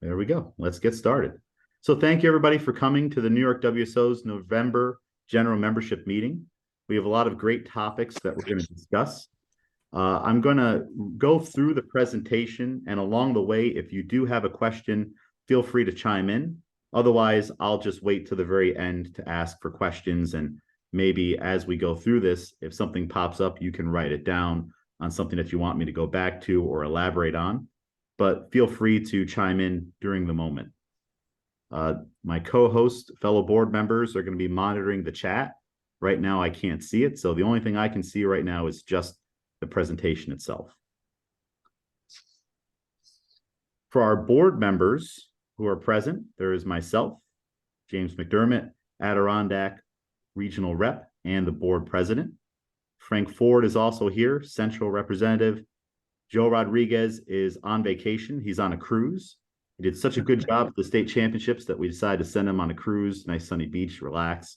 There we go. Let's get started. So thank you everybody for coming to the New York WSO's November general membership meeting. We have a lot of great topics that we're going to discuss. I'm going to go through the presentation, and along the way, if you do have a question, feel free to chime in. Otherwise, I'll just wait to the very end to ask for questions, and maybe as we go through this, if something pops up, you can write it down on something that you want me to go back to or elaborate on. But feel free to chime in during the moment. My co-host, fellow board members are going to be monitoring the chat. Right now, I can't see it, so the only thing I can see right now is just the presentation itself. For our board members who are present, there is myself, James McDermott, Adirondack Regional Rep, and the board president. Frank Ford is also here, Central Representative. Joe Rodriguez is on vacation. He's on a cruise. He did such a good job at the state championships that we decided to send him on a cruise, nice sunny beach, relax.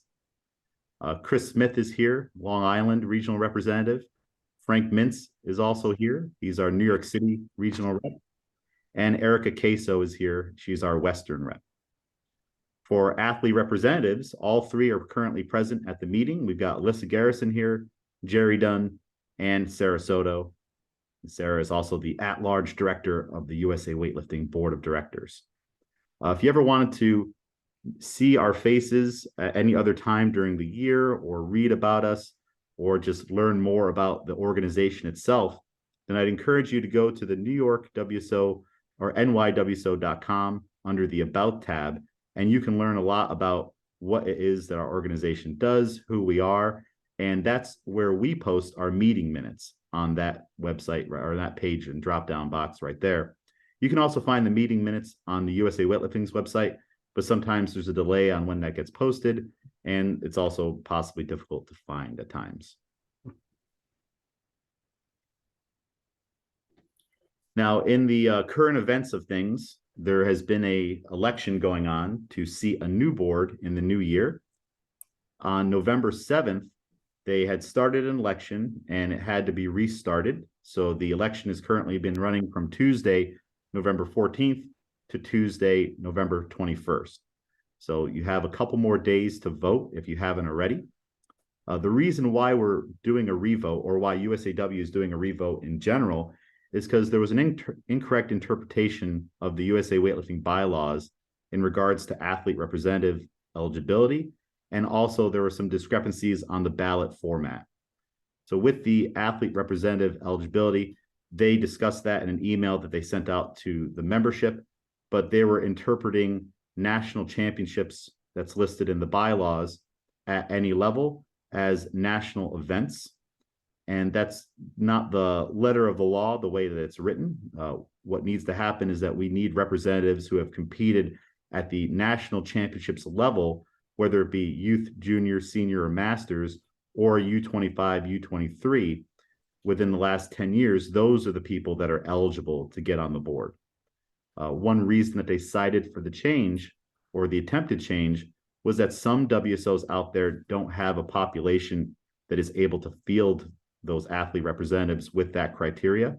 Chris Smith is here, Long Island Regional Representative. Frank Mintz is also here. He's our New York City Regional Rep. And Erica Queso is here. She's our Western Rep. For athlete representatives, all three are currently present at the meeting. We've got Alyssa Garrison here, Jerry Dunn, and Sarah Soto. Sarah is also the at-large director of the USA Weightlifting Board of Directors. If you ever wanted to see our faces at any other time during the year or read about us or just learn more about the organization itself, then I'd encourage you to go to the New York WSO or nywso.com under the About tab, and you can learn a lot about what it is that our organization does, who we are, and that's where we post our meeting minutes on that website or that page and drop-down box right there. You can also find the meeting minutes on the USA Weightlifting's website, but sometimes there's a delay on when that gets posted, and it's also possibly difficult to find at times. Now, in the current events of things, there has been an election going on to seat a new board in the new year. On November 7th, they had started an election and it had to be restarted. So the election has currently been running from Tuesday, November 14th to Tuesday, November 21st. So you have a couple more days to vote if you haven't already. The reason why we're doing a revote, or why USAW is doing a revote in general, is because there was an incorrect interpretation of the USA Weightlifting bylaws in regards to athlete representative eligibility. And also there were some discrepancies on the ballot format. So with the athlete representative eligibility, they discussed that in an email that they sent out to the membership, but they were interpreting national championships that's listed in the bylaws at any level as national events. And that's not the letter of the law, the way that it's written. What needs to happen is that we need representatives who have competed at the national championships level, whether it be youth, junior, senior, or masters, or U25, U23, within the last 10 years. Those are the people that are eligible to get on the board. One reason that they cited for the change, or the attempted change, was that some WSOs out there don't have a population that is able to field those athlete representatives with that criteria.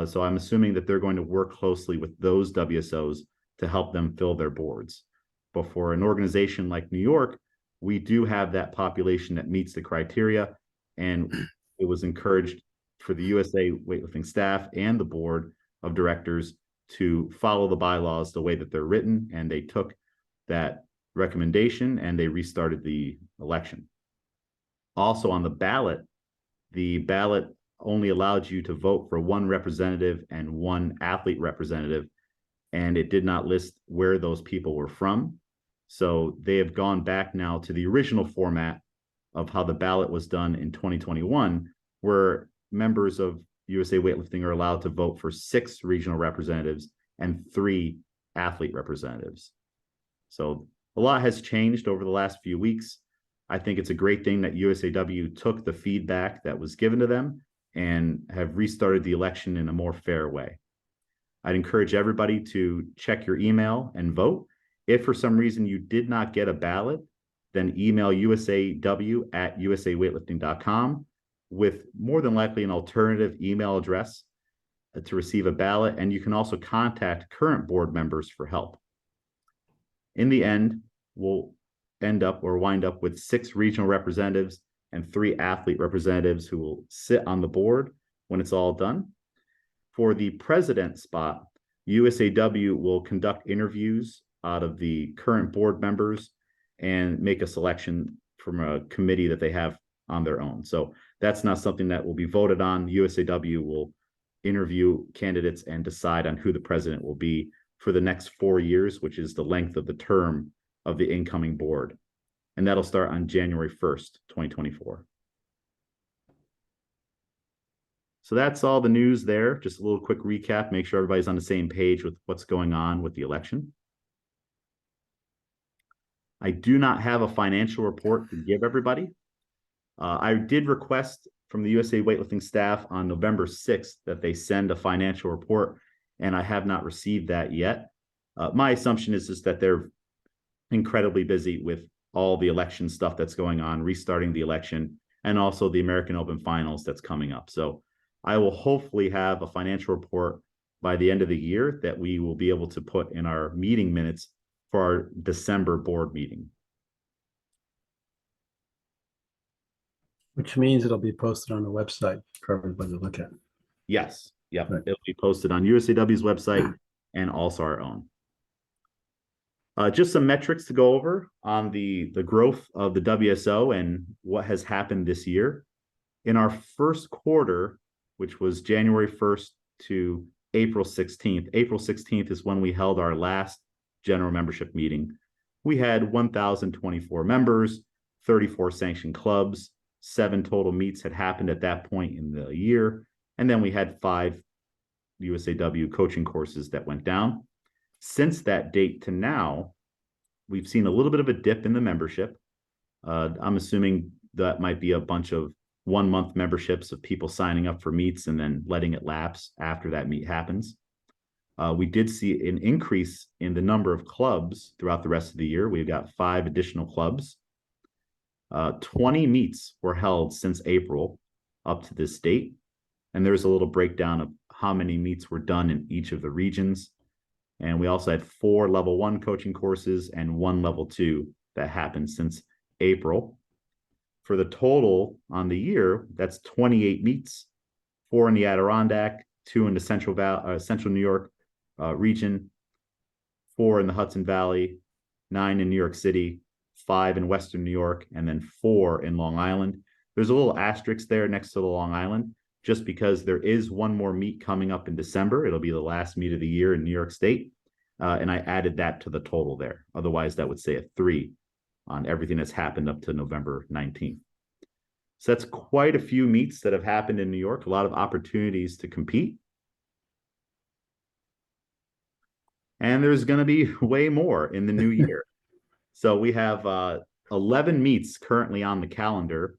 So I'm assuming that they're going to work closely with those WSOs to help them fill their boards. But for an organization like New York, we do have that population that meets the criteria, and it was encouraged for the USA Weightlifting staff and the board of directors to follow the bylaws the way that they're written, and they took that recommendation and they restarted the election. Also on the ballot only allowed you to vote for one representative and one athlete representative, and it did not list where those people were from. So they have gone back now to the original format of how the ballot was done in 2021, where members of USA Weightlifting are allowed to vote for 6 regional representatives and 3 athlete representatives. So a lot has changed over the last few weeks. I think it's a great thing that USAW took the feedback that was given to them and have restarted the election in a more fair way. I'd encourage everybody to check your email and vote. If for some reason you did not get a ballot, then email usaw@usaweightlifting.com with more than likely an alternative email address. to receive a ballot, and you can also contact current board members for help. In the end, we'll wind up with 6 regional representatives and 3 athlete representatives who will sit on the board when it's all done. For the president spot, USAW will conduct interviews out of the current board members and make a selection from a committee that they have on their own. So that's not something that will be voted on. USAW will interview candidates and decide on who the president will be for the next 4 years, which is the length of the term of the incoming board. And that'll start on January 1st, 2024. So that's all the news there. Just a little quick recap, make sure everybody's on the same page with what's going on with the election. I do not have a financial report to give everybody. I did request from the USA Weightlifting staff on November 6th that they send a financial report, and I have not received that yet. My assumption is that they're incredibly busy with all the election stuff that's going on, restarting the election, and also the American Open Finals that's coming up. So I will hopefully have a financial report by the end of the year that we will be able to put in our meeting minutes for our December board meeting. Which means it'll be posted on the website for everybody to look at. Yes. Yep. Right. It'll be posted on USAW's website and also our own. Just some metrics to go over on the growth of the WSO and what has happened this year. In our first quarter, which was January 1st to April 16th. April 16th is when we held our last general membership meeting. We had 1,024 members, 34 sanctioned clubs, 7 total meets had happened at that point in the year. And then we had 5 USAW coaching courses that went down. Since that date to now, we've seen a little bit of a dip in the membership. I'm assuming that might be a bunch of 1-month memberships of people signing up for meets and then letting it lapse after that meet happens. We did see an increase in the number of clubs throughout the rest of the year. We've got 5 additional clubs. 20 meets were held since April up to this date. And there's a little breakdown of how many meets were done in each of the regions. And we also had 4 level 1 coaching courses and 1 level 2 that happened since April. For the total on the year, that's 28 meets, 4 in the Adirondack, 2 in the Central New York region, 4 in the Hudson Valley, 9 in New York City, 5 in Western New York, and then 4 in Long Island. There's a little asterisk there next to the Long Island, just because there is 1 more meet coming up in December. It'll be the last meet of the year in New York State. And I added that to the total there. Otherwise, that would say a 3 on everything that's happened up to November 19th. So that's quite a few meets that have happened in New York, a lot of opportunities to compete. And there's going to be way more in the new year. So we have 11 meets currently on the calendar.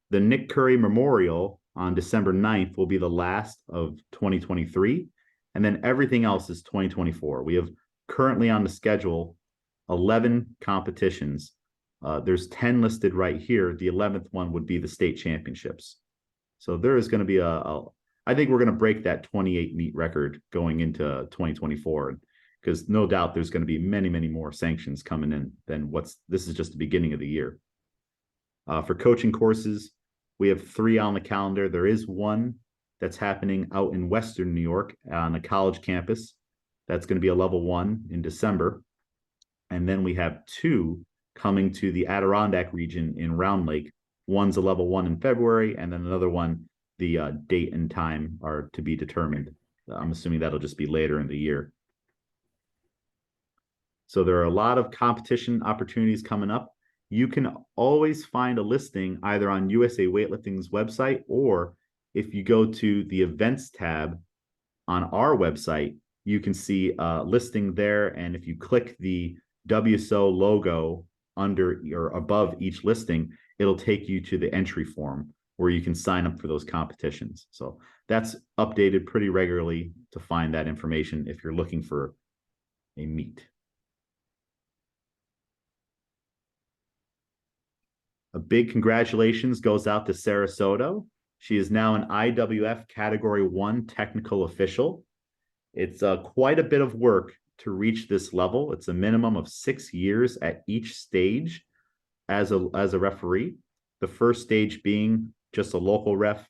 The Nick Curry Memorial on December 9th will be the last of 2023. And then everything else is 2024. We have currently on the schedule 11 competitions. There's 10 listed right here. The 11th one would be the state championships. So there is going to be I think we're going to break that 28 meet record going into 2024, because no doubt there's going to be many, many more sanctions coming in than this is just the beginning of the year. For coaching courses, we have 3 on the calendar. There is 1 that's happening out in Western New York on a college campus. That's going to be a level 1 in December. And then we have 2 coming to the Adirondack region in Round Lake. One's a level 1 in February, and then another one, the date and time are to be determined. I'm assuming that'll just be later in the year. So there are a lot of competition opportunities coming up. You can always find a listing either on USA Weightlifting's website, or if you go to the events tab on our website, you can see a listing there. And if you click the WSO logo under or above each listing, it'll take you to the entry form where you can sign up for those competitions. So that's updated pretty regularly to find that information if you're looking for a meet. A big congratulations goes out to Sarah Soto. She is now an IWF Category 1 technical official. It's quite a bit of work to reach this level. It's a minimum of 6 years at each stage as a referee. The first stage being just a local ref,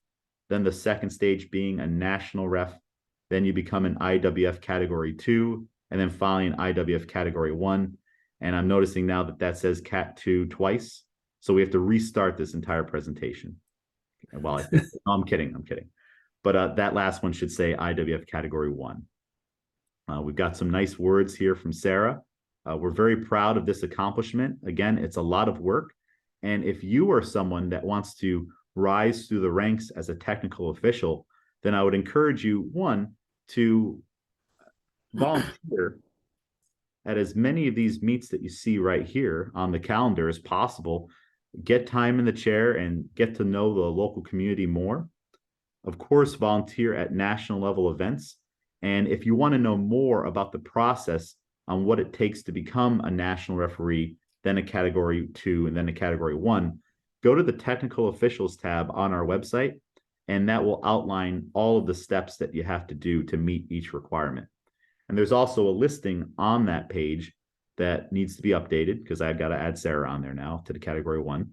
then the second stage being a national ref. Then you become an IWF Category 2, and then finally an IWF Category 1. And I'm noticing now that says Cat 2 twice. So we have to restart this entire presentation. Well, I think, no, I'm kidding. But that last one should say IWF Category 1. We've got some nice words here from Sarah. We're very proud of this accomplishment. Again, it's a lot of work. And if you are someone that wants to rise through the ranks as a technical official, then I would encourage you, one, to volunteer at as many of these meets that you see right here on the calendar as possible. Get time in the chair and get to know the local community more. Of course, volunteer at national level events. And if you want to know more about the process on what it takes to become a national referee, then a Category 2, and then a Category 1, go to the Technical Officials tab on our website, and that will outline all of the steps that you have to do to meet each requirement. And there's also a listing on that page that needs to be updated because I've got to add Sarah on there now to the Category 1.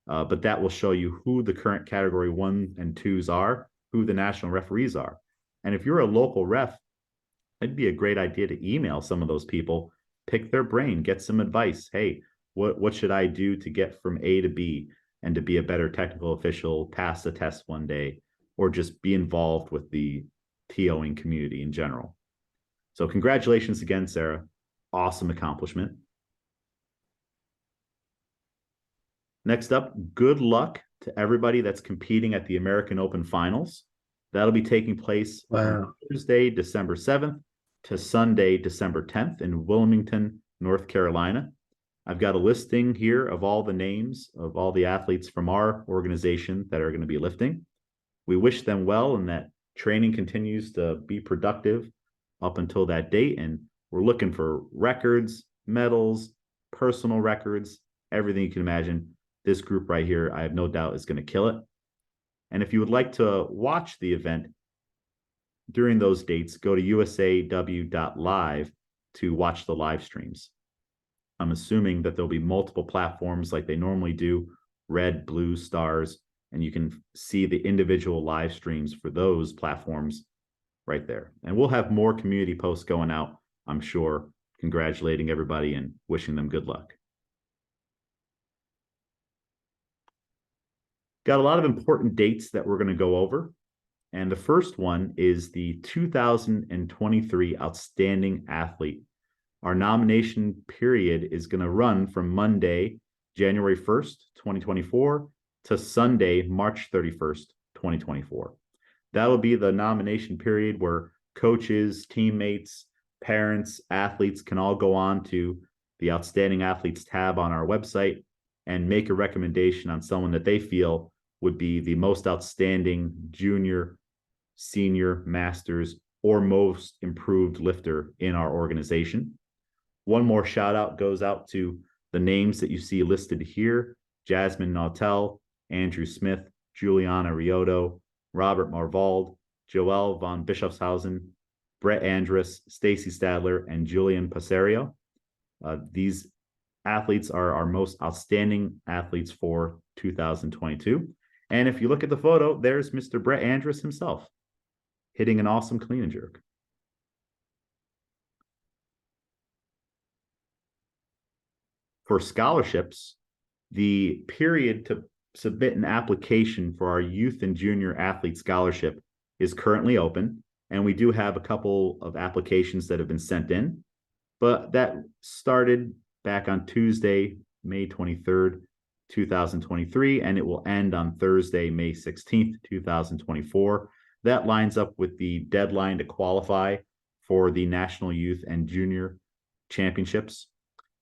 But that will show you who the current Category 1 and 2s are, who the national referees are. And if you're a local ref, it'd be a great idea to email some of those people, pick their brain, get some advice. Hey, what should I do to get from A to B and to be a better technical official, pass the test one day, or just be involved with the TOing community in general. So congratulations again, Sarah. Awesome accomplishment. Next up, good luck to everybody that's competing at the American Open Finals. That'll be taking place on Thursday, December 7th to Sunday, December 10th in Wilmington, North Carolina. I've got a listing here of all the names of all the athletes from our organization that are going to be lifting. We wish them well and that training continues to be productive up until that date. And we're looking for records, medals, personal records, everything you can imagine. This group right here, I have no doubt, is going to kill it. And if you would like to watch the event during those dates, go to usaw.live to watch the live streams. I'm assuming that there'll be multiple platforms like they normally do, red, blue, stars, and you can see the individual live streams for those platforms right there. And we'll have more community posts going out, I'm sure, congratulating everybody and wishing them good luck. Got a lot of important dates that we're going to go over. And the first one is the 2023 Outstanding Athlete. Our nomination period is going to run from Monday, January 1st, 2024 to Sunday, March 31st, 2024. That will be the nomination period where coaches, teammates, parents, athletes can all go on to the Outstanding Athletes tab on our website and make a recommendation on someone that they feel would be the most outstanding junior, senior, masters, or most improved lifter in our organization. One more shout out goes out to the names that you see listed here: Jasmine Nautel, Andrew Smith, Juliana Riotto, Robert Marvald, Joelle von Bischofshausen, Brett Andrus, Stacy Stadler, and Julian Passerio. These athletes are our most outstanding athletes for 2022. And if you look at the photo, there's Mr. Brett Andrus himself hitting an awesome clean and jerk. For scholarships, the period to submit an application for our youth and junior athlete scholarship is currently open. And we do have a couple of applications that have been sent in, but that started back on Tuesday, May 23rd, 2023, and it will end on Thursday, May 16th, 2024. That lines up with the deadline to qualify for the National Youth and Junior Championships.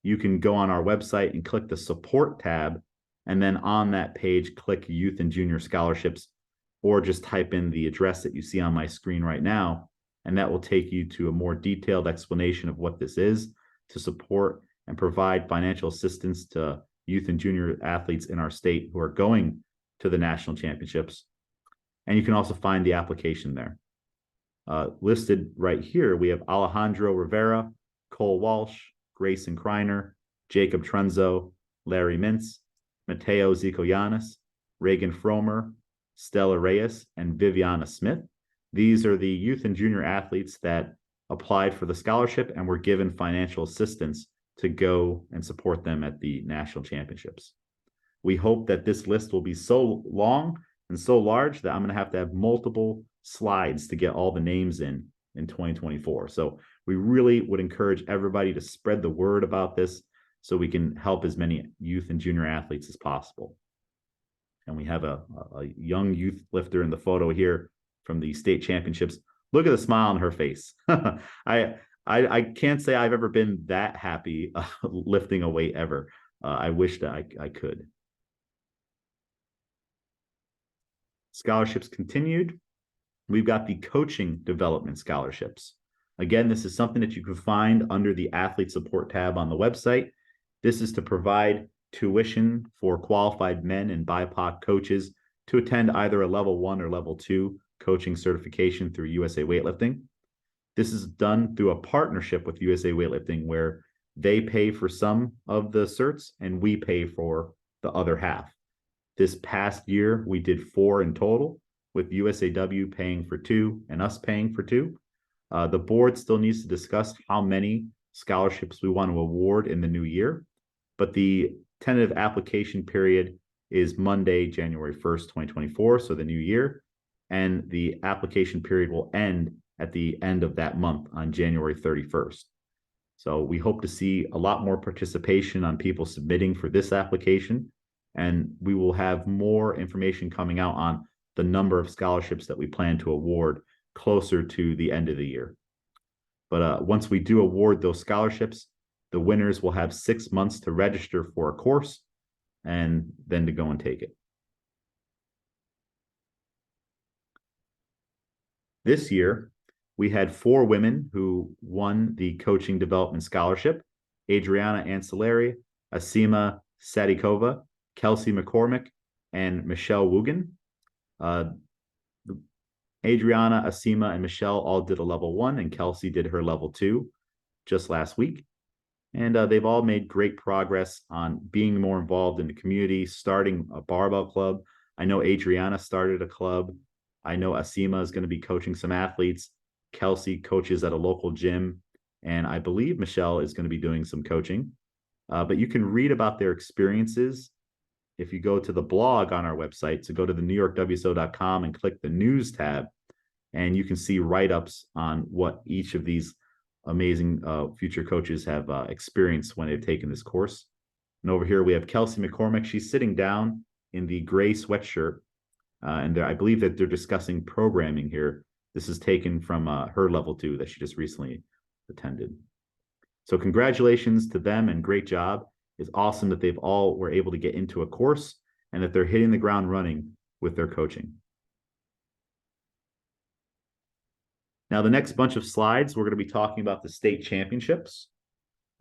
You can go on our website and click the support tab, and then on that page, click Youth and Junior Scholarships, or just type in the address that you see on my screen right now, and that will take you to a more detailed explanation of what this is to support and provide financial assistance to youth and junior athletes in our state who are going to the national championships. And you can also find the application there. Listed right here, we have Alejandro Rivera, Cole Walsh, Grayson Kreiner, Jacob Trunzo, Larry Mintz, Mateo Zikoyanis, Reagan Fromer, Stella Reyes, and Viviana Smith. These are the youth and junior athletes that applied for the scholarship and were given financial assistance to go and support them at the national championships. We hope that this list will be so long and so large that I'm going to have multiple slides to get all the names in 2024. So we really would encourage everybody to spread the word about this so we can help as many youth and junior athletes as possible. And we have a young youth lifter in the photo here from the state championships. Look at the smile on her face. I can't say I've ever been that happy lifting a weight ever. I wish that I could. Scholarships continued. We've got the coaching development scholarships. Again, this is something that you can find under the athlete support tab on the website. This is to provide tuition for qualified men and BIPOC coaches to attend either a level 1 or level 2 coaching certification through USA Weightlifting. This is done through a partnership with USA Weightlifting where they pay for some of the certs and we pay for the other half. This past year, we did 4 in total, with USAW paying for 2 and us paying for 2. The board still needs to discuss how many scholarships we want to award in the new year, but the tentative application period is Monday, January 1st, 2024, so the new year, and the application period will end at the end of that month on January 31st. So we hope to see a lot more participation on people submitting for this application, and we will have more information coming out on the number of scholarships that we plan to award closer to the end of the year. But once we do award those scholarships, the winners will have 6 months to register for a course and then to go and take it. This year, we had 4 women who won the coaching development scholarship: Adriana Ancillary, Asima Sadikova, Kelsey McCormick, and Michelle Wugin. Adriana, Asima, and Michelle all did a level 1, and Kelsey did her level 2 just last week. And they've all made great progress on being more involved in the community, starting a barbell club. I know Adriana started a club. I know Asima is going to be coaching some athletes. Kelsey coaches at a local gym. And I believe Michelle is going to be doing some coaching. But you can read about their experiences if you go to the blog on our website. So go to the NewYorkWSO.com and click the news tab, and you can see write-ups on what each of these amazing future coaches have experienced when they've taken this course. And over here we have Kelsey McCormick. She's sitting down in the gray sweatshirt, and I believe that they're discussing programming here. This is taken from her level 2 that she just recently attended. So congratulations to them and great job. It's awesome that they've all were able to get into a course and that they're hitting the ground running with their coaching. Now, the next bunch of slides, we're going to be talking about the state championships.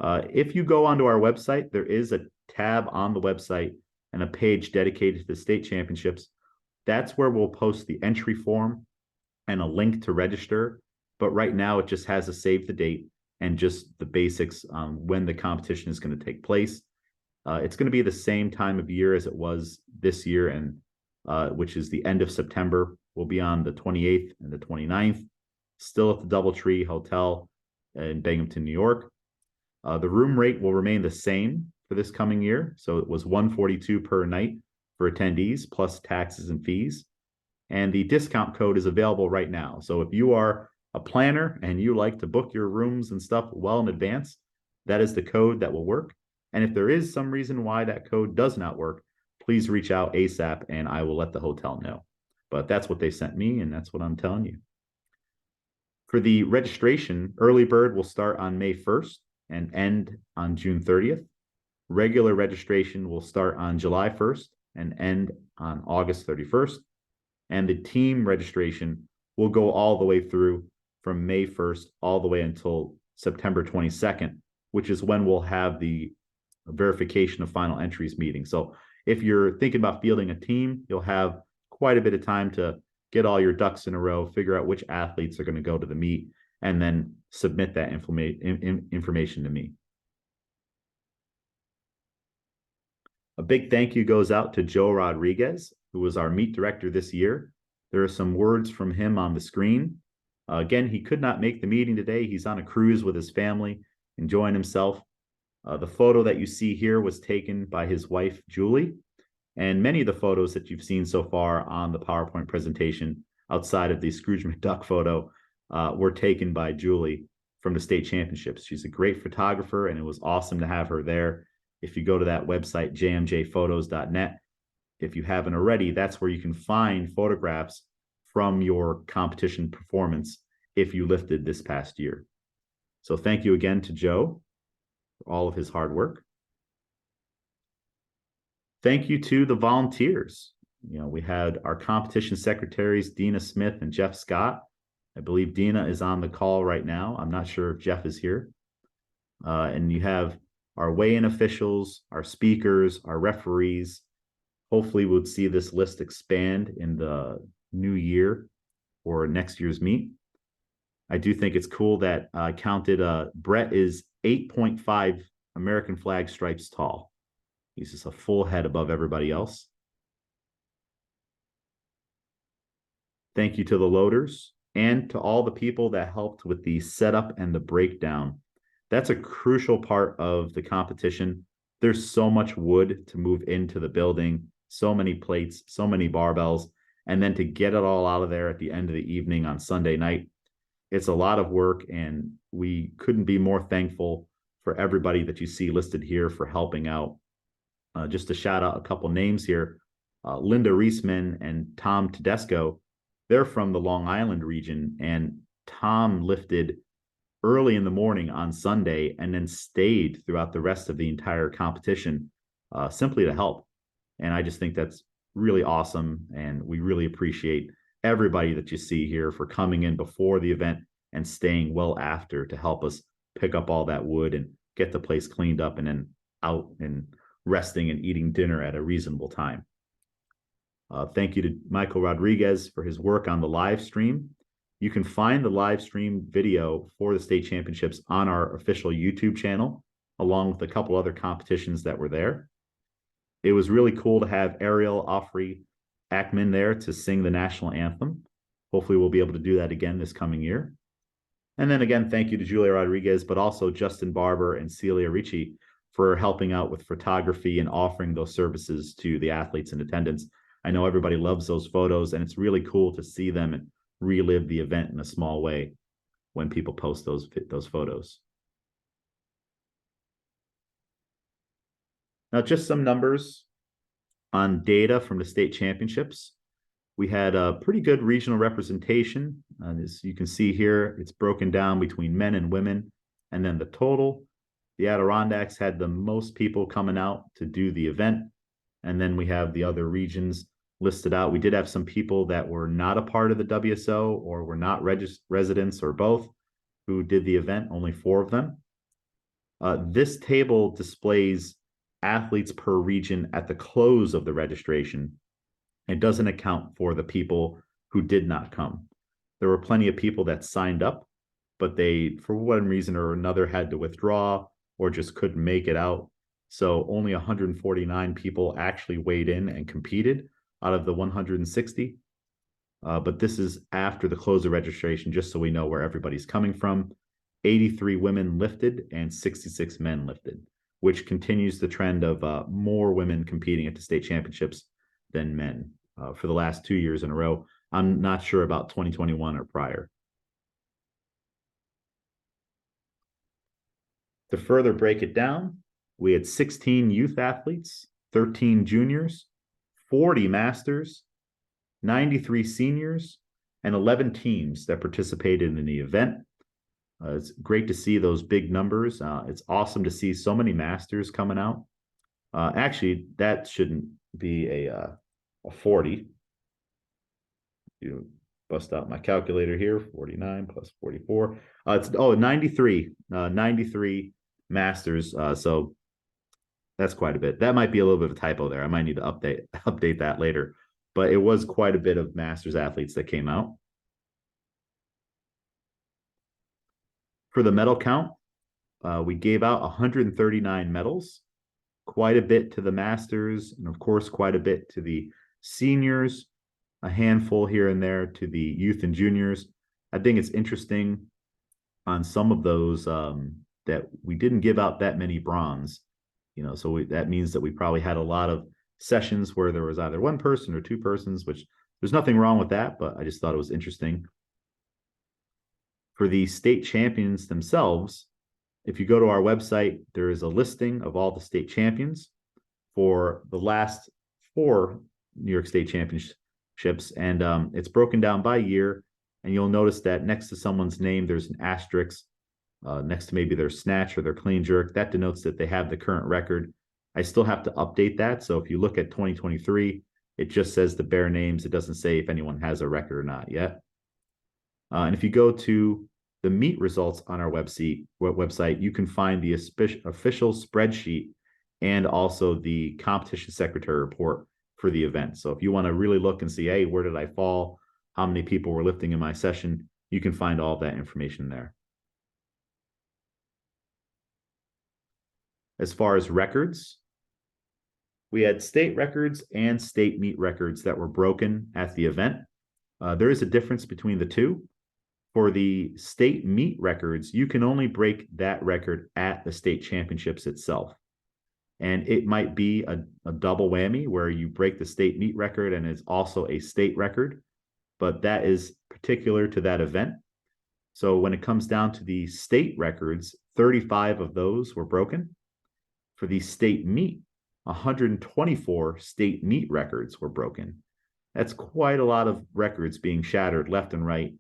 If you go onto our website, there is a tab on the website and a page dedicated to the state championships. That's where we'll post the entry form and a link to register. But right now, it just has a save the date and just the basics on when the competition is going to take place. It's going to be the same time of year as it was this year, and which is the end of September. We'll be on the 28th and the 29th, still at the DoubleTree Hotel in Binghamton, New York. The room rate will remain the same for this coming year. So it was $142 per night for attendees, plus taxes and fees. And the discount code is available right now. So if you are a planner and you like to book your rooms and stuff well in advance, that is the code that will work. And if there is some reason why that code does not work, please reach out ASAP and I will let the hotel know. But that's what they sent me, and that's what I'm telling you. For the registration, early bird will start on May 1st and end on June 30th. Regular registration will start on July 1st and end on August 31st. And the team registration will go all the way through from May 1st all the way until September 22nd, which is when we'll have the verification of final entries meeting. So if you're thinking about fielding a team, you'll have quite a bit of time to get all your ducks in a row, figure out which athletes are going to go to the meet, and then submit that information to me. A big thank you goes out to Joe Rodriguez, who was our meet director this year. There are some words from him on the screen. Again, he could not make the meeting today. He's on a cruise with his family, enjoying himself. The photo that you see here was taken by his wife, Julie. And many of the photos that you've seen so far on the PowerPoint presentation, outside of the Scrooge McDuck photo, were taken by Julie from the state championships. She's a great photographer, and it was awesome to have her there. If you go to that website, jmjphotos.net, if you haven't already, that's where you can find photographs from your competition performance if you lifted this past year. So thank you again to Joe for all of his hard work. Thank you to the volunteers. We had our competition secretaries, Dina Smith and Jeff Scott. I believe Dina is on the call right now. I'm not sure if Jeff is here. And you have our weigh-in officials, our speakers, our referees. Hopefully we'll see this list expand in the new year or next year's meet. I do think it's cool that I counted Brett is 8.5 American flag stripes tall. He's just a full head above everybody else. Thank you to the loaders and to all the people that helped with the setup and the breakdown. That's a crucial part of the competition. There's so much wood to move into the building, so many plates, so many barbells, and then to get it all out of there at the end of the evening on Sunday night. It's a lot of work, and we couldn't be more thankful for everybody that you see listed here for helping out. Just to shout out a couple names here, Linda Reisman and Tom Tedesco, they're from the Long Island region, and Tom lifted early in the morning on Sunday and then stayed throughout the rest of the entire competition simply to help. And I just think that's really awesome, and we really appreciate everybody that you see here for coming in before the event and staying well after to help us pick up all that wood and get the place cleaned up and then out and resting and eating dinner at a reasonable time. Thank you to Michael Rodriguez for his work on the live stream. You can find the live stream video for the state championships on our official YouTube channel, along with a couple other competitions that were there. It was really cool to have Ariel Offrey Ackman there to sing the national anthem. Hopefully we'll be able to do that again this coming year. And then again, thank you to Julia Rodriguez, but also Justin Barber and Celia Ricci for helping out with photography and offering those services to the athletes in attendance. I know everybody loves those photos, and it's really cool to see them relive the event in a small way when people post those photos. Now, just some numbers on data from the state championships. We had a pretty good regional representation. As you can see here, it's broken down between men and women, and then the total. The Adirondacks had the most people coming out to do the event, and then we have the other regions listed out. We did have some people that were not a part of the WSO or were not residents or both who did the event, only 4 of them. This table displays athletes per region at the close of the registration. It doesn't account for the people who did not come. There were plenty of people that signed up, but they, for one reason or another, had to withdraw or just couldn't make it out. So only 149 people actually weighed in and competed out of the 160. But this is after the close of registration, just so we know where everybody's coming from. 83 women lifted and 66 men lifted, which continues the trend of more women competing at the state championships than men for the last 2 years in a row. I'm not sure about 2021 or prior. To further break it down, we had 16 youth athletes, 13 juniors, 40 masters, 93 seniors, and 11 teams that participated in the event. It's great to see those big numbers. It's awesome to see so many masters coming out. Actually, that shouldn't be a 40. You bust out my calculator here, 49 plus 44. It's 93 masters. So that's quite a bit. That might be a little bit of a typo there. I might need to update that later. but it was quite a bit of Masters athletes that came out. For the medal count, we gave out 139 medals, quite a bit to the Masters, and of course, quite a bit to the seniors, a handful here and there to the youth and juniors. I think it's interesting on some of those that we didn't give out that many bronze, so that means that we probably had a lot of sessions where there was either one person or two persons, which there's nothing wrong with that, but I just thought it was interesting. For the state champions themselves, if you go to our website, there is a listing of all the state champions for the last 4 New York State Championships, and it's broken down by year, and you'll notice that next to someone's name, there's an asterisk next to maybe their snatch or their clean jerk. That denotes that they have the current record. I still have to update that, so if you look at 2023, it just says the bare names. It doesn't say if anyone has a record or not yet. And if you go to the meet results on our website, you can find the official spreadsheet and also the competition secretary report for the event. So if you want to really look and see, hey, where did I fall? How many people were lifting in my session? You can find all that information there. As far as records, we had state records and state meet records that were broken at the event. There is a difference between the two. For the state meet records, you can only break that record at the state championships itself. And it might be a double whammy where you break the state meet record and it's also a state record, but that is particular to that event. So when it comes down to the state records, 35 of those were broken. For the state meet, 124 state meet records were broken. That's quite a lot of records being shattered left and right.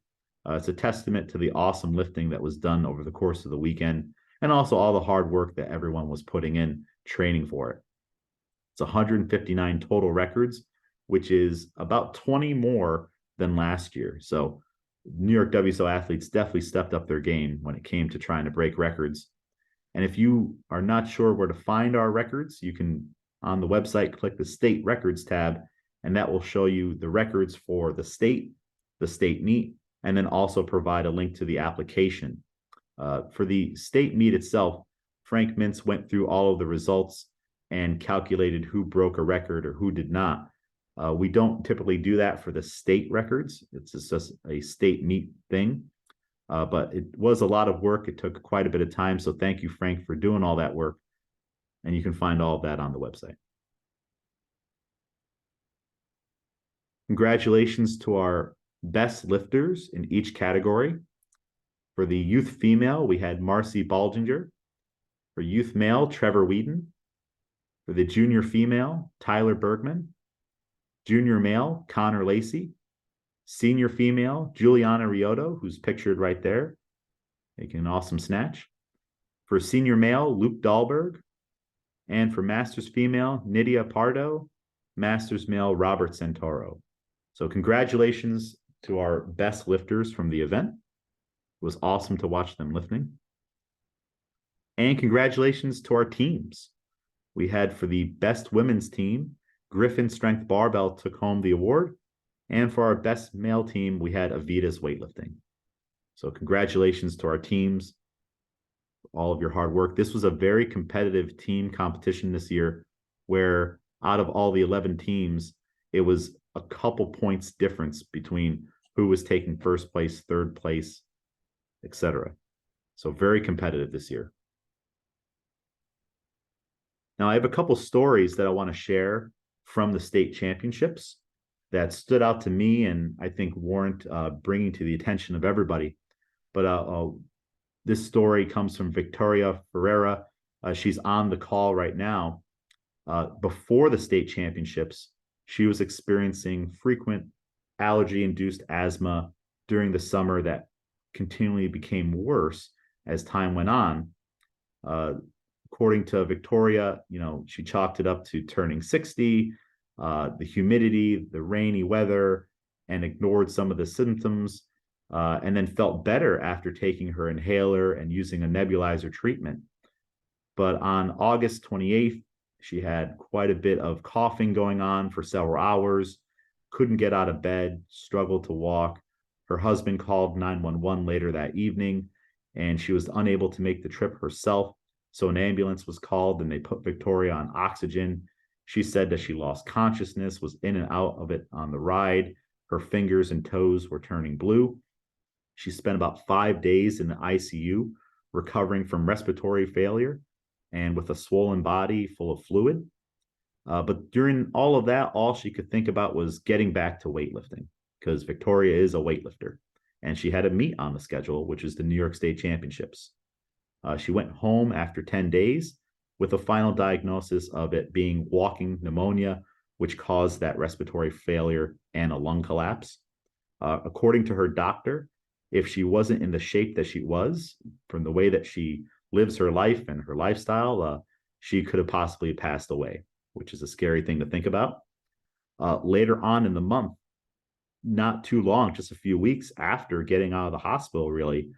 It's a testament to the awesome lifting that was done over the course of the weekend, and also all the hard work that everyone was putting in training for it. It's 159 total records, which is about 20 more than last year. So New York WSO athletes definitely stepped up their game when it came to trying to break records. And if you are not sure where to find our records, you can, on the website, click the state records tab, and that will show you the records for the state meet, and then also provide a link to the application. For the state meet itself, Frank Mintz went through all of the results and calculated who broke a record or who did not. We don't typically do that for the state records. It's just a state meet thing. But it was a lot of work. It took quite a bit of time. So thank you, Frank, for doing all that work. And you can find all of that on the website. Congratulations to our best lifters in each category. For the youth female, we had Marcy Baldinger. For youth male, Trevor Whedon. For the junior female, Tyler Bergman. Junior male, Connor Lacey. Senior female, Juliana Riotto, who's pictured right there, making an awesome snatch. For senior male, Luke Dahlberg. And for Masters female, Nydia Pardo. Masters male, Robert Santoro. So congratulations to our best lifters from the event. It was awesome to watch them lifting. And congratulations to our teams. We had for the best women's team, Griffin Strength Barbell took home the award. And for our best male team, we had Avitas Weightlifting. So congratulations to our teams, for all of your hard work. This was a very competitive team competition this year, where out of all the 11 teams, it was a couple points difference between who was taking first place, third place, etc. So very competitive this year. Now I have a couple stories that I want to share from the state championships that stood out to me and I think warrant bringing to the attention of everybody. But this story comes from Victoria Ferreira. She's on the call right now. Before the state championships, she was experiencing frequent allergy-induced asthma during the summer that continually became worse as time went on. According to Victoria, she chalked it up to turning 60, the humidity, the rainy weather, and ignored some of the symptoms, and then felt better after taking her inhaler and using a nebulizer treatment. But on August 28th, she had quite a bit of coughing going on for several hours. couldn't get out of bed, struggled to walk. Her husband called 911 later that evening, and she was unable to make the trip herself. So an ambulance was called and they put Victoria on oxygen. She said that she lost consciousness, was in and out of it on the ride. Her fingers and toes were turning blue. She spent about 5 days in the ICU recovering from respiratory failure and with a swollen body full of fluid. But during all of that, all she could think about was getting back to weightlifting because Victoria is a weightlifter and she had a meet on the schedule, which is the New York State Championships. She went home after 10 days with a final diagnosis of it being walking pneumonia, which caused that respiratory failure and a lung collapse. According to her doctor, if she wasn't in the shape that she was, from the way that she lives her life and her lifestyle, she could have possibly passed away, which is a scary thing to think about. Later on in the month, not too long, just a few weeks after getting out of the hospital, really,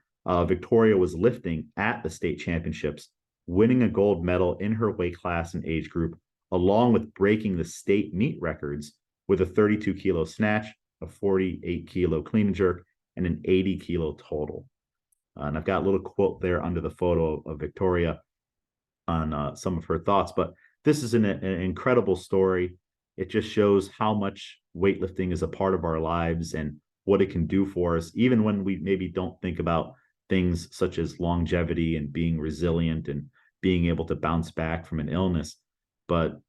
Victoria was lifting at the state championships, winning a gold medal in her weight class and age group, along with breaking the state meet records with a 32-kilo snatch, a 48-kilo clean and jerk, and an 80-kilo total. And I've got a little quote there under the photo of Victoria on some of her thoughts, but this is an incredible story. It just shows how much weightlifting is a part of our lives and what it can do for us, even when we maybe don't think about things such as longevity and being resilient and being able to bounce back from an illness. But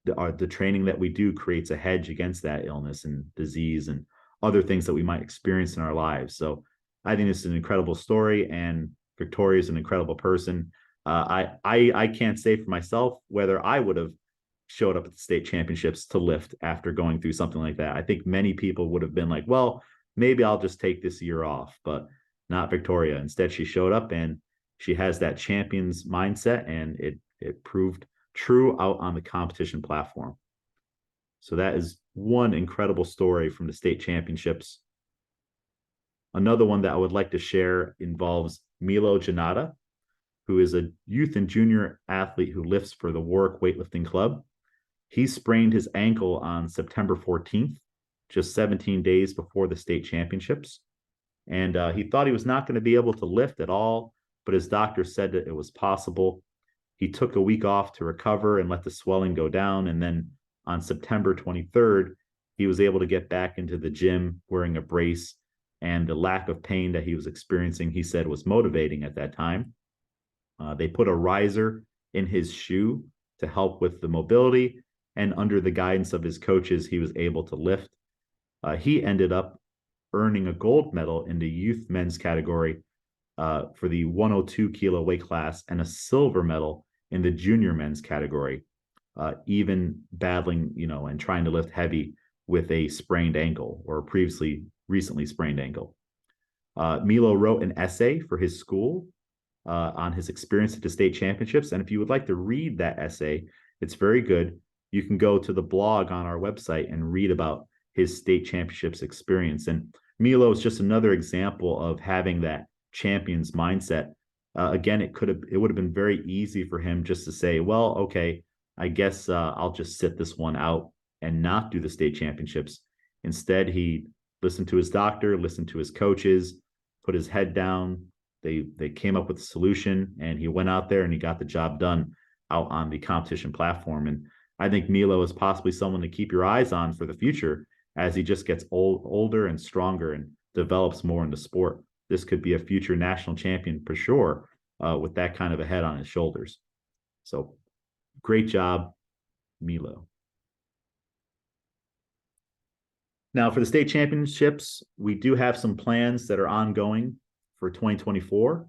the training that we do creates a hedge against that illness and disease and other things that we might experience in our lives. So I think this is an incredible story, and Victoria is an incredible person. I can't say for myself whether I would have showed up at the state championships to lift after going through something like that. I think many people would have been like, well, maybe I'll just take this year off, but not Victoria. Instead, she showed up and she has that champion's mindset, and it proved true out on the competition platform. So that is one incredible story from the state championships. Another one that I would like to share involves Milo Janata, who is a youth and junior athlete who lifts for the Warwick Weightlifting Club. He sprained his ankle on September 14th, just 17 days before the state championships. And he thought he was not going to be able to lift at all, but his doctor said that it was possible. He took a week off to recover and let the swelling go down. And then on September 23rd, he was able to get back into the gym wearing a brace. And the lack of pain that he was experiencing, he said, was motivating at that time. They put a riser in his shoe to help with the mobility. And under the guidance of his coaches, he was able to lift. He ended up earning a gold medal in the youth men's category for the 102-kilo weight class and a silver medal in the junior men's category, even battling, and trying to lift heavy with a sprained ankle or recently sprained ankle. Milo wrote an essay for his school on his experience at the state championships. And if you would like to read that essay, it's very good. You can go to the blog on our website and read about his state championships experience. And Milo is just another example of having that champion's mindset. Again, it would have been very easy for him just to say, well, okay, I guess I'll just sit this one out and not do the state championships. Instead, he listened to his doctor, listened to his coaches, put his head down. They came up with a solution, and he went out there and he got the job done out on the competition platform. And I think Milo is possibly someone to keep your eyes on for the future as he just gets older and stronger and develops more in the sport. This could be a future national champion for sure, with that kind of a head on his shoulders. So great job, Milo. Now, for the state championships, we do have some plans that are ongoing for 2024.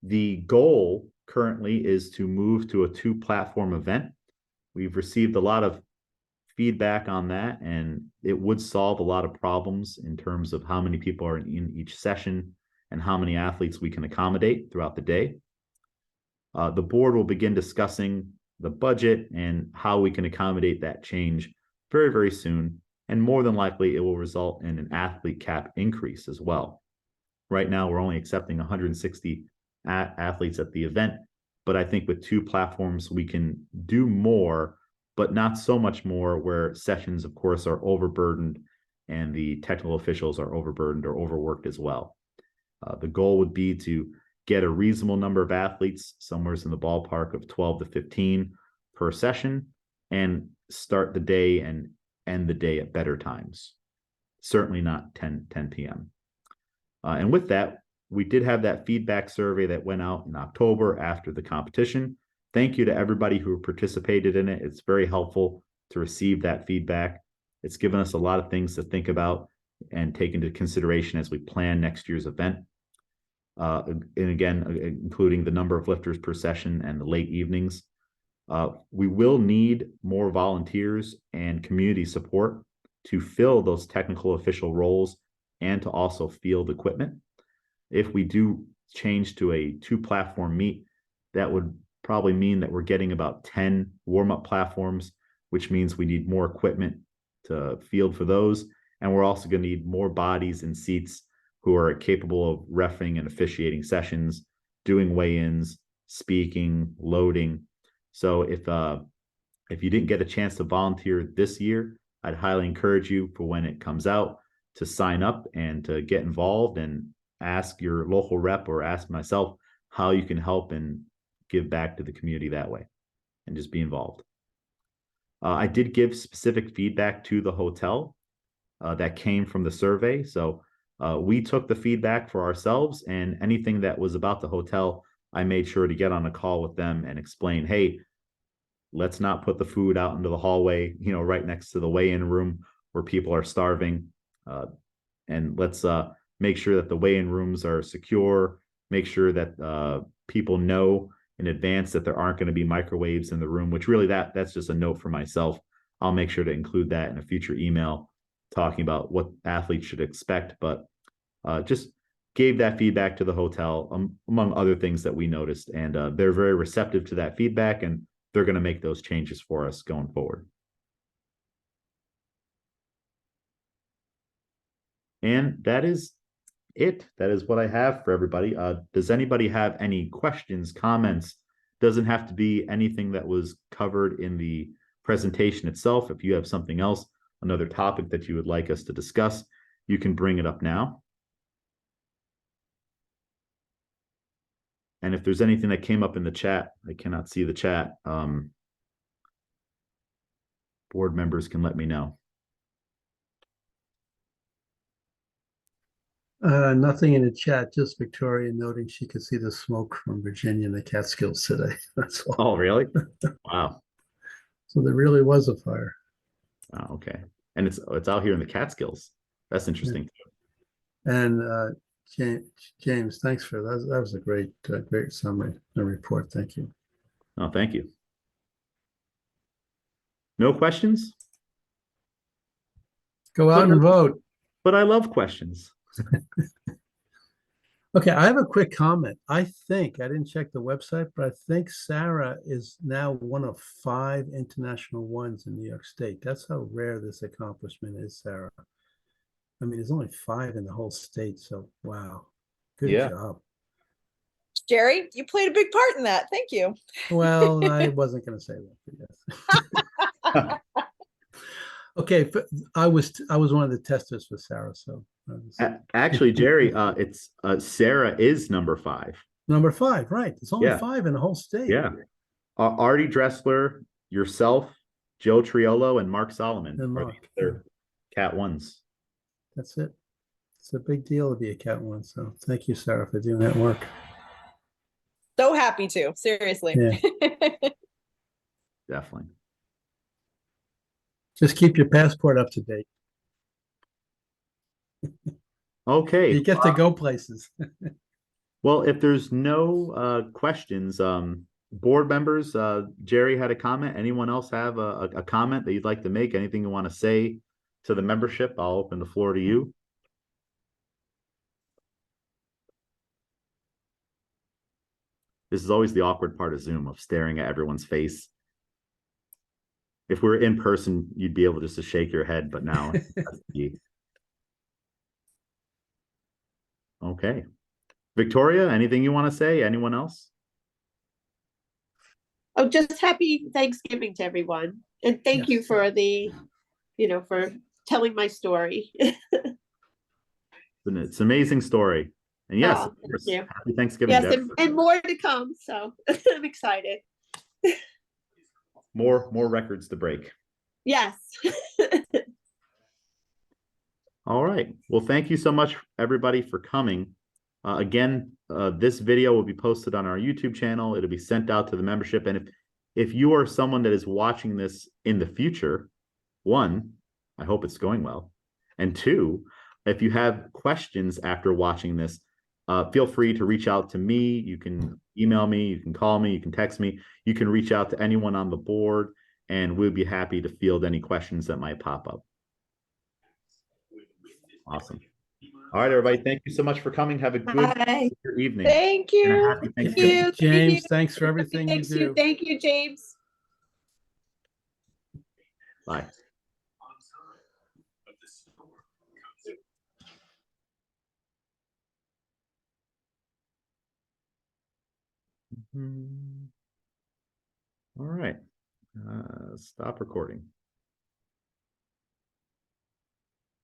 The goal currently is to move to a 2-platform event. We've received a lot of feedback on that, and it would solve a lot of problems in terms of how many people are in each session and how many athletes we can accommodate throughout the day. The board will begin discussing the budget and how we can accommodate that change very, very soon. And more than likely, it will result in an athlete cap increase as well. Right now, we're only accepting 160 athletes at the event, but I think with 2 platforms, we can do more, but not so much more where sessions, of course, are overburdened and the technical officials are overburdened or overworked as well. The goal would be to get a reasonable number of athletes, somewhere in the ballpark of 12 to 15 per session, and start the day and end the day at better times. Certainly not 10 p.m. And with that, we did have that feedback survey that went out in October after the competition. Thank you to everybody who participated in it. It's very helpful to receive that feedback. It's given us a lot of things to think about and take into consideration as we plan next year's event. And again, including the number of lifters per session and the late evenings. We will need more volunteers and community support to fill those technical official roles and to also field equipment. If we do change to a 2-platform meet, that would probably mean that we're getting about 10 warm-up platforms, which means we need more equipment to field for those. And we're also going to need more bodies and seats who are capable of reffing and officiating sessions, doing weigh-ins, speaking, loading. So if you didn't get a chance to volunteer this year, I'd highly encourage you for when it comes out to sign up and to get involved and ask your local rep or ask myself how you can help and give back to the community that way and just be involved. I did give specific feedback to the hotel that came from the survey. So we took the feedback for ourselves, and anything that was about the hotel, I made sure to get on a call with them and explain, hey, let's not put the food out into the hallway, right next to the weigh-in room where people are starving. And let's make sure that the weigh-in rooms are secure, make sure that people know in advance that there aren't going to be microwaves in the room, which really that's just a note for myself. I'll make sure to include that in a future email talking about what athletes should expect, but just gave that feedback to the hotel, among other things that we noticed. And they're very receptive to that feedback, and they're going to make those changes for us going forward. And that is it. That is what I have for everybody. Does anybody have any questions, comments? Doesn't have to be anything that was covered in the presentation itself. If you have something else, another topic that you would like us to discuss, you can bring it up now. And if there's anything that came up in the chat, I cannot see the chat. Board members can let me know. Nothing in the chat, just Victoria noting she could see the smoke from Virginia and the Catskills today. That's all. Oh, really? Wow. So there really was a fire. Oh, okay. And it's out here in the Catskills. That's interesting. Yeah. And James, thanks for that. That was a great summary and report. Thank you. Oh, thank you. No questions? Go out and vote. But I love questions. Okay, I have a quick comment. I didn't check the website, but I think Sarah is now one of 5 international ones in New York State. That's how rare this accomplishment is, Sarah. I mean, there's only 5 in the whole state, so wow. Good job. Jerry, you played a big part in that. Thank you. Well, I wasn't going to say that, but yes. Okay, I was one of the testers for Sarah, so. Actually, Jerry, it's Sarah is number 5. Number 5, right? It's only 5 in the whole state. Yeah, Artie Dressler, yourself, Joe Triolo, and Mark Solomon are the other Cat 1s. That's it. It's a big deal to be a Cat 1. So thank you, Sarah, for doing that work. So happy to, seriously. Yeah. Definitely. Just keep your passport up to date. Okay. You get to go places. Well, if there's no questions, board members, Jerry had a comment. Anyone else have a comment that you'd like to make? Anything you want to say to the membership? I'll open the floor to you. This is always the awkward part of Zoom, of staring at everyone's face. If we were in person, you'd be able just to shake your head, but now okay. Victoria, anything you want to say? Anyone else? Oh, just happy Thanksgiving to everyone. And thank you for the, for telling my story. It's an amazing story. And yes, Oh, of thank course, you. happy Thanksgiving, Yes, Deb. and more to come. So I'm excited. More records to break. Yes. All right. Well, thank you so much, everybody, for coming. Again, this video will be posted on our YouTube channel. It'll be sent out to the membership. And if you are someone that is watching this in the future, one, I hope it's going well. And two, if you have questions after watching this, feel free to reach out to me. You can email me, you can call me, you can text me. You can reach out to anyone on the board, and we'll be happy to field any questions that might pop up. Awesome. All right, everybody. Thank you so much for coming. Have a good Bye. evening. Thank And a you. happy Thank Thanksgiving. you. Thank James, you. thanks for everything you Thanks do. Thank you, James. Bye. All right. Stop recording.